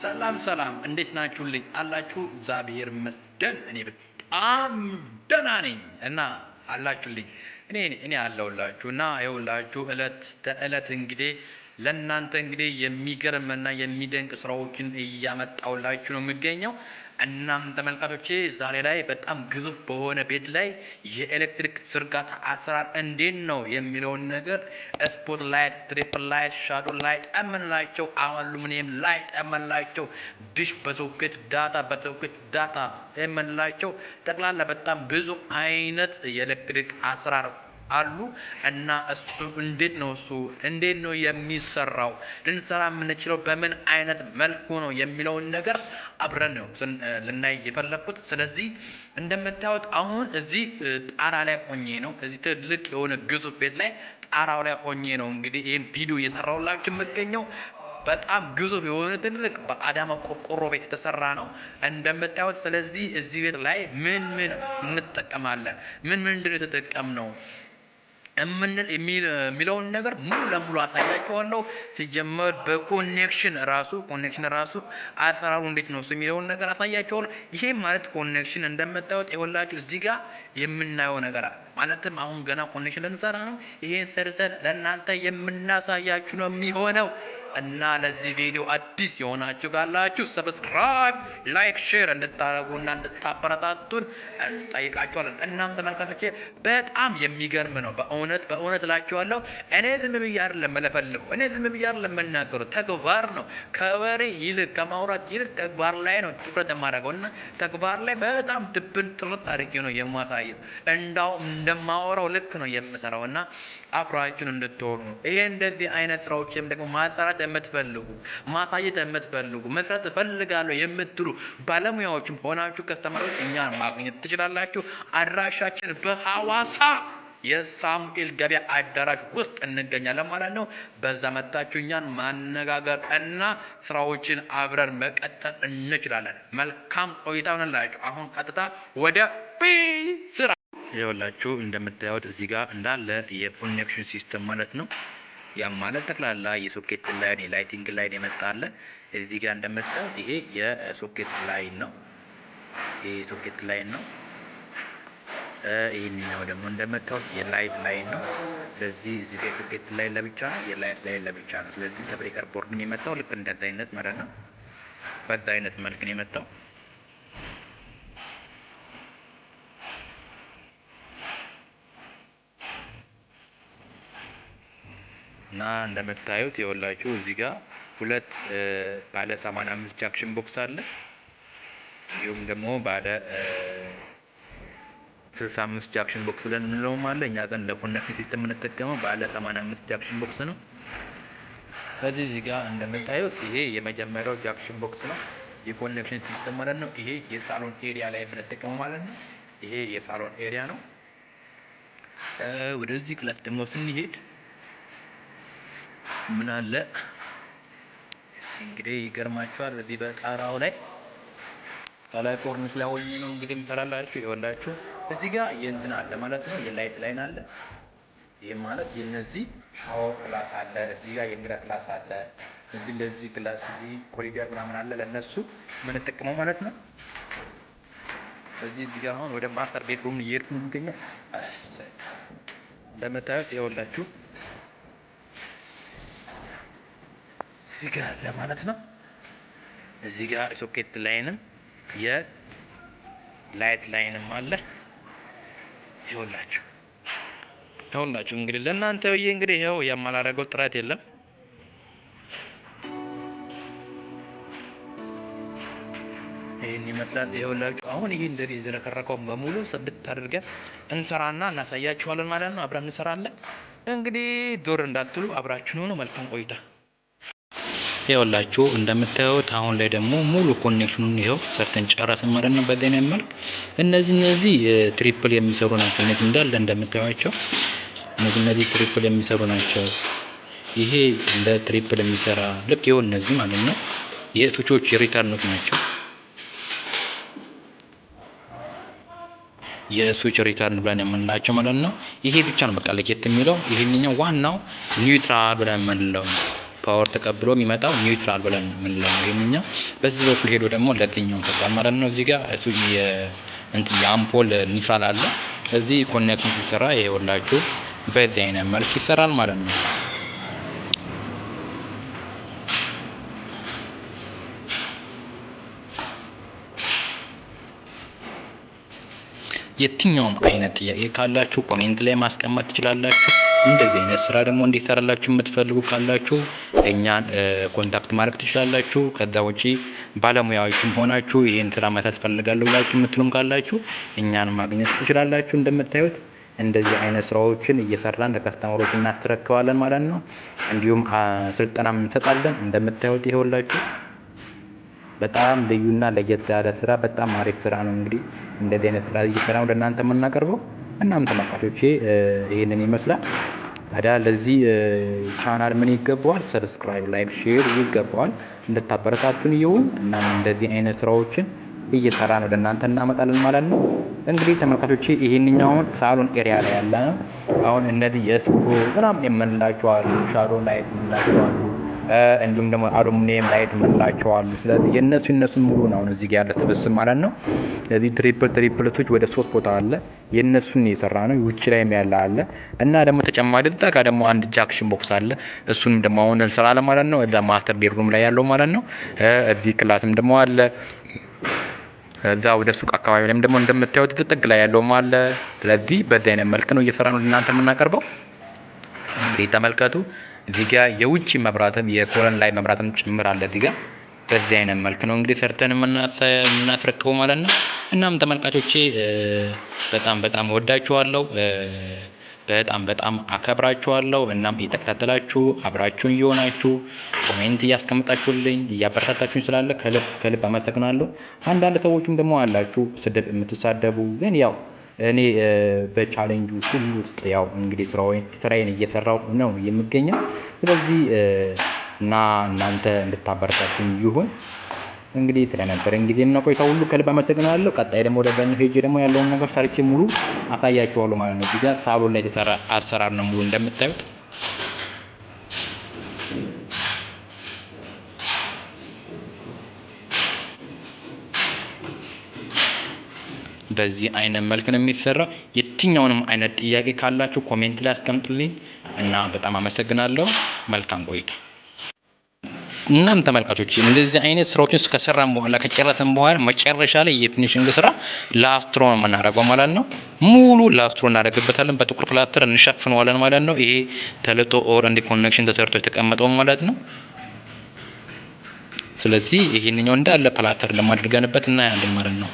ሰላም እንዴት ናችሁልኝ አላችሁ? እግዚአብሔር ይመስገን እኔ በጣም ደህና ነኝ እና አላችሁልኝ እኔ አለሁላችሁ እና ይኸውላችሁ እለት ተእለት እንግዲህ ለእናንተ እንግዲህ የሚገርምና የሚደንቅ ስራዎችን እያመጣሁላችሁ ነው የሚገኘው። እናም ተመልካቾቼ ዛሬ ላይ በጣም ግዙፍ በሆነ ቤት ላይ የኤሌክትሪክ ዝርጋታ አሰራር እንዴት ነው የሚለውን ነገር ስፖት ላይት፣ ትሪፕል ላይት፣ ሻዶ ላይት የምንላቸው አሉሚኒየም ላይት የምንላቸው ዲሽ በሶኬት ዳታ የምንላቸው ጠቅላላ በጣም ብዙ አይነት የኤሌክትሪክ አሰራር አሉ እና እንዴት ነው የሚሰራው፣ ልንሰራ የምንችለው በምን አይነት መልኩ ነው የሚለውን ነገር አብረን ነው ልናይ የፈለኩት። ስለዚህ እንደምታዩት አሁን እዚህ ጣራ ላይ ሆኜ ነው፣ እዚህ ትልቅ የሆነ ግዙፍ ቤት ላይ ጣራው ላይ ሆኜ ነው እንግዲህ ይህን ቪዲዮ እየሰራሁላችሁ የምገኘው። በጣም ግዙፍ የሆነ ትልቅ በአዳማ ቆርቆሮ ቤት የተሰራ ነው እንደምታዩት። ስለዚህ እዚህ ቤት ላይ ምን እንጠቀማለን፣ ምንድነው የተጠቀምነው የሚለውን ነገር ሙሉ ለሙሉ አሳያችኋለሁ። ሲጀመር በኮኔክሽን ራሱ አሰራሩ እንዴት ነው የሚለውን ነገር አሳያችኋለሁ። ይሄ ማለት ኮኔክሽን እንደምታዩት ይኸውላችሁ እዚህ ጋር የምናየው ነገር ማለትም አሁን ገና ኮኔክሽን ልንሰራ ነው። ይሄን ሰርተን ለእናንተ የምናሳያችሁ ነው የሚሆነው እና ለዚህ ቪዲዮ አዲስ የሆናችሁ ካላችሁ ሰብስክራይብ፣ ላይክ፣ ሼር እንድታደርጉና እንድታበረታቱን እንጠይቃችኋለን። እናም ተመልካቾቼ በጣም የሚገርም ነው በእውነት እላችኋለሁ። እኔ ዝም ብዬ አይደለም መለፈልፈው፣ እኔ ዝም ብዬ አይደለም መናገሩ፣ ተግባር ነው። ከወሬ ይልቅ ከማውራት ይልቅ ተግባር ላይ ነው ትኩረት የማደርገው እና ተግባር ላይ በጣም ድብን ጥርት አድርጌ ነው የማሳየው። እንዳውም እንደማወራው ልክ ነው የምሰራው እና አብራችሁን እንድትሆኑ ይሄ እንደዚህ አይነት ስራዎችም ደግሞ ማሰራት የምትፈልጉ ማሳየት የምትፈልጉ መስራት እፈልጋለሁ የምትሉ ባለሙያዎችም ሆናችሁ ከስተመሮች እኛን ማግኘት ትችላላችሁ። አድራሻችን በሐዋሳ የሳሙኤል ገበያ አዳራሽ ውስጥ እንገኛለን ማለት ነው። በዛ መጣችሁ እኛን ማነጋገር እና ስራዎችን አብረን መቀጠል እንችላለን። መልካም ቆይታ ይሁንላችሁ። አሁን ቀጥታ ወደ ስራ ይኸውላችሁ እንደምታዩት እዚህ ጋር እንዳለ የኮኔክሽን ሲስተም ማለት ነው። ያም ማለት ጠቅላላ የሶኬት ላይን የላይቲንግ ላይን የመጣለ እዚህ ጋር እንደምታዩት ይሄ የሶኬት ላይን ነው። ይሄ የሶኬት ላይን ነው። ይሄኛው ደግሞ እንደምታዩት የላይት ላይን ነው። ስለዚህ እዚህ ጋር የሶኬት ላይን ለብቻ ነው፣ የላይት ላይን ለብቻ ነው። ስለዚህ ከብሬከር ቦርድ ነው የመጣው። ልክ እንደዛ አይነት ማለት ነው። በዛ አይነት መልክ ነው የመጣው። እና እንደምታዩት ይኸውላችሁ እዚህ ጋር ሁለት ባለ 85 ጃክሽን ቦክስ አለ። እንዲሁም ደግሞ ባለ 65 ጃክሽን ቦክስ ብለን እንለውም አለ። እኛ ጋር ለኮኔክሽን ሲስተም የምንጠቀመው ባለ 85 ጃክሽን ቦክስ ነው። ስለዚህ እዚህ ጋር እንደምታዩት ይሄ የመጀመሪያው ጃክሽን ቦክስ ነው፣ የኮኔክሽን ሲስተም ማለት ነው። ይሄ የሳሎን ኤሪያ ላይ የምንጠቀመው ማለት ነው። ይሄ የሳሎን ኤሪያ ነው። ወደዚህ ክላስ ደግሞ ስንሄድ ምን አለ እንግዲህ ይገርማችኋል። እዚህ በጣራው ላይ ከላይ ኮርኒስ ላይ ሆኜ ነው እንግዲህ የምሰራላችሁ። ይኸውላችሁ እዚህ ጋር የእንትን አለ ማለት ነው፣ የላይት ላይን አለ። ይሄ ማለት የነዚህ ሻወር ክላስ አለ፣ እዚህ ጋር የእንግዳ ክላስ አለ፣ እዚህ ለዚህ ክላስ እዚህ ኮሪደር ምናምን አለ። ለነሱ የምንጠቀመው ማለት ነው። እዚህ ጋር አሁን ወደ ማስተር ቤድሩም እየሄድኩ ነው የምገኘው። እንደምታዩት ይኸውላችሁ እዚህ ጋር አለ ማለት ነው። እዚህ ጋር ሶኬት ላይንም የላይት ላይንም አለ። ይኸውላችሁ እንግዲህ ለእናንተ ብዬ እንግዲህ ይኸው የማላደርገው ጥረት የለም። ይሄን ይመስላል። ይኸውላችሁ አሁን ይሄ እንደዚህ የዘረከረከውን በሙሉ ጽድት አድርገን እንሰራና እናሳያችኋለን ማለት ነው። አብረን እንሰራለን። እንግዲህ ዞር እንዳትሉ አብራችሁን ሆኖ መልካም ቆይታ። ይኸውላችሁ እንደምታዩት አሁን ላይ ደግሞ ሙሉ ኮኔክሽኑን ይኸው ሰርተን ጨረስን ማለት ነው። በዚህ አይነት መልክ እነዚህ ትሪፕል የሚሰሩ ናቸው። እነዚህ እንዳለ እንደምታዩቸው እነዚህ ትሪፕል የሚሰሩ ናቸው። ይሄ እንደ ትሪፕል የሚሰራ ልክ ይኸው እነዚህ ማለት ነው የስዊቾች የሪተርኖች ናቸው። የስዊች ሪተርን ብለን የምንላቸው ማለት ነው። ይሄ ብቻ ነው በቃ ለየት የሚለው። ይሄንኛው ዋናው ኒውትራል ብለን የምንለው ነው። ፓወር ተቀብሎ የሚመጣው ኒውትራል ብለን የምንለው ነው። ይሄንኛው በዚህ በኩል ሄዶ ደግሞ ለዚህኛው ተቋም ማለት ነው። እዚህ ጋር እሱ የአምፖል ኒውትራል አለ። እዚህ ኮኔክሽን ሲሰራ ይኸውላችሁ በዚህ አይነት መልክ ይሰራል ማለት ነው። የትኛውም አይነት ጥያቄ ካላችሁ ኮሜንት ላይ ማስቀመጥ ትችላላችሁ። እንደዚህ አይነት ስራ ደግሞ እንዲሰራላችሁ የምትፈልጉ ካላችሁ እኛን ኮንታክት ማድረግ ትችላላችሁ። ከዛ ውጪ ባለሙያዎችም ሆናችሁ ይሄን ስራ መስራት ፈልጋለሁ ብላችሁ የምትሉም ካላችሁ እኛን ማግኘት ትችላላችሁ። እንደምታዩት እንደዚህ አይነት ስራዎችን እየሰራን ለከስተመሮች እናስተረክባለን ማለት ነው። እንዲሁም ስልጠናም እንሰጣለን። እንደምታዩት ይኸውላችሁ በጣም ልዩና ለየት ያለ ስራ፣ በጣም አሪፍ ስራ ነው። እንግዲህ እንደዚህ አይነት ስራ እየሰራን ወደ እናንተ የምናቀርበው። እናም ተመልካቾቼ ይሄንን ይመስላል። ታዲያ ለዚህ ቻናል ምን ይገባዋል? ሰብስክራይብ፣ ላይክ፣ ሼር ይገባዋል። እንድታበረታቱን ይሁን። እናም እንደዚህ አይነት ስራዎችን እየሰራን ወደ እናንተ እናመጣለን ማለት ነው። እንግዲህ ተመልካቾቼ ይሄንኛውን ሳሎን ኤሪያ ላይ ያለ ነው። አሁን እነዚህ የስፖ ምናምን የምንላቸው አሉ፣ ሻዶ ላይት የምንላቸው አሉ፣ እንዲሁም ደግሞ አሉሚኒየም ላይት የምንላቸው አሉ። ስለዚህ የነሱን ሙሉ ነው እዚህ ጋር ያለ ስብስብ ማለት ነው። ስለዚህ ትሪፕል ስዊች ወደ 3 ቦታ አለ። የነሱን የሰራ ነው። ውጭ ላይም ያለ አለ እና ደግሞ ተጨማሪ እዛ ጋር ደግሞ አንድ ጃክሽን ቦክስ አለ። እሱንም ደግሞ አሁን እንሰራለን ማለት ነው። እዛ ማስተር ቤድሩም ላይ ያለው ማለት ነው። እዚህ ክላስም ደግሞ አለ። እዛ ወደ ሱቅ አካባቢ ላይም ደግሞ እንደምታዩት ጥግ ላይ ያለው አለ። ስለዚህ በዚህ አይነት መልክ ነው እየሰራን ነው ለእናንተ የምናቀርበው። እንግዲህ ተመልከቱ። እዚህ ጋር የውጭ መብራትም የኮለን ላይ መብራትም ጭምር አለ እዚህ ጋር። በዚህ አይነት መልክ ነው እንግዲህ ሰርተን የምናስረክበው ማለት ነው። እናም ተመልካቾቼ በጣም ወዳችኋለሁ። በጣም አከብራችኋለሁ። እናም እየተከታተላችሁ አብራችሁን እየሆናችሁ ኮሜንት እያስቀመጣችሁልኝ እያበረታታችሁኝ ስላለ ከልብ አመሰግናለሁ። አንዳንድ ሰዎችም ደግሞ አላችሁ ስድብ የምትሳደቡ፣ ግን ያው እኔ በቻሌንጁ ሁሉ ውስጥ ያው እንግዲህ ስራዬን እየሰራው ነው የምገኘው። ስለዚህ እናንተ እንድታበረታቱኝ ይሁን። እንግዲህ ስለነበረን ጊዜና ቆይታ ሁሉ ከልብ አመሰግናለሁ። ቀጣይ ደግሞ ወደዛኛው ሄጄ ደግሞ ያለውን ነገር ሰርቼ ሙሉ አሳያችኋለሁ ማለት ነው። እዚህ ጋር ሳሎን ላይ የተሰራ አሰራር ነው ሙሉ እንደምታዩት። በዚህ አይነት መልክ ነው የሚሰራው። የትኛውንም አይነት ጥያቄ ካላችሁ ኮሜንት ላይ አስቀምጡልኝ እና በጣም አመሰግናለሁ። መልካም ቆይታ። እናም ተመልካቾች እንደዚህ አይነት ስራዎችን ከሰራን በኋላ ከጨረሰን በኋላ መጨረሻ ላይ የፊኒሽንግ ስራ ላስትሮ ነው የምናደርገው ማለት ነው። ሙሉ ላስትሮ እናደርግበታለን። በጥቁር ፕላስተር እንሸፍነዋለን ማለት ነው። ይሄ ተልጦ ኦር እንዲ ኮኔክሽን ተሰርቶ የተቀመጠው ማለት ነው። ስለዚህ ይሄንኛው እንዳለ ፕላስተር ለማድረግበት እና ያለን ማለት ነው።